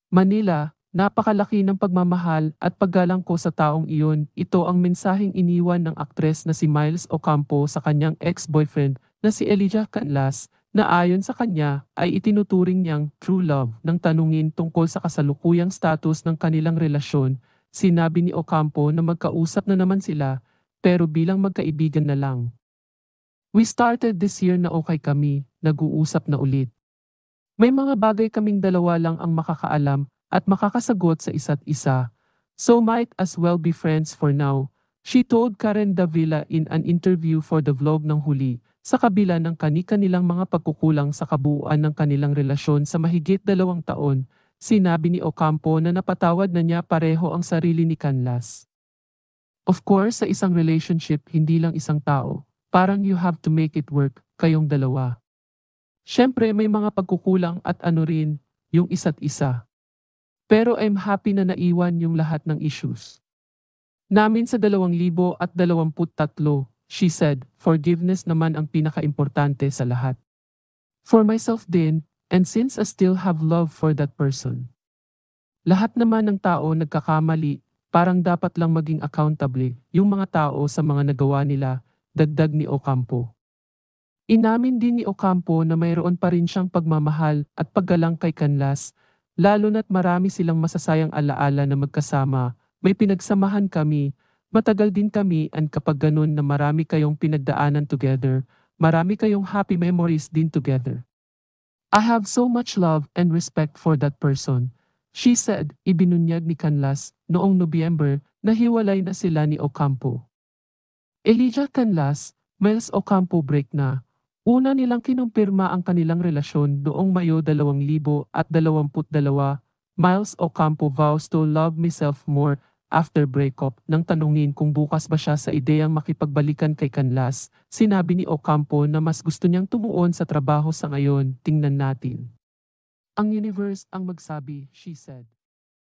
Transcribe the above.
Manila, napakalaki ng pagmamahal at paggalang ko sa taong iyon. Ito ang mensaheng iniwan ng aktres na si Miles Ocampo sa kanyang ex-boyfriend na si Elijah Canlas, na ayon sa kanya ay itinuturing niyang true love. Nang tanungin tungkol sa kasalukuyang status ng kanilang relasyon, sinabi ni Ocampo na magkausap na naman sila, pero bilang magkaibigan na lang. We started this year na okay kami, nag-uusap na ulit. May mga bagay kaming dalawa lang ang makakaalam at makakasagot sa isa't isa. So might as well be friends for now, she told Karen Davila in an interview for the vlog ng huli. Sa kabila ng kani-kanilang mga pagkukulang sa kabuuan ng kanilang relasyon sa mahigit 2 taon, sinabi ni Ocampo na napatawad na niya pareho ang sarili ni Canlas. Of course, sa isang relationship, hindi lang isang tao. Parang you have to make it work, kayong dalawa. Siyempre may mga pagkukulang at ano rin, yung isa't isa. Pero I'm happy na naiwan yung lahat ng issues namin sa 2023, she said. Forgiveness naman ang pinakaimportante sa lahat. For myself din, and since I still have love for that person. Lahat naman ng tao nagkakamali, parang dapat lang maging accountable yung mga tao sa mga nagawa nila, dagdag ni Ocampo. Inamin din ni Ocampo na mayroon pa rin siyang pagmamahal at paggalang kay Canlas, lalo na't marami silang masasayang alaala na magkasama. May pinagsamahan kami, matagal din kami, and kapag ganun na marami kayong pinagdaanan together, marami kayong happy memories din together. I have so much love and respect for that person, she said. Ibinunyag ni Canlas noong Nobyember na hiwalay na sila ni Ocampo. Elijah Canlas, Miles Ocampo break na. Una nilang kinumpirma ang kanilang relasyon noong Mayo 2022. Miles Ocampo vows to love myself more after breakup. Nang tanungin kung bukas ba siya sa ideyang makipagbalikan kay Canlas, sinabi ni Ocampo na mas gusto niyang tumuon sa trabaho sa ngayon. Tingnan natin. Ang universe ang magsabi, she said.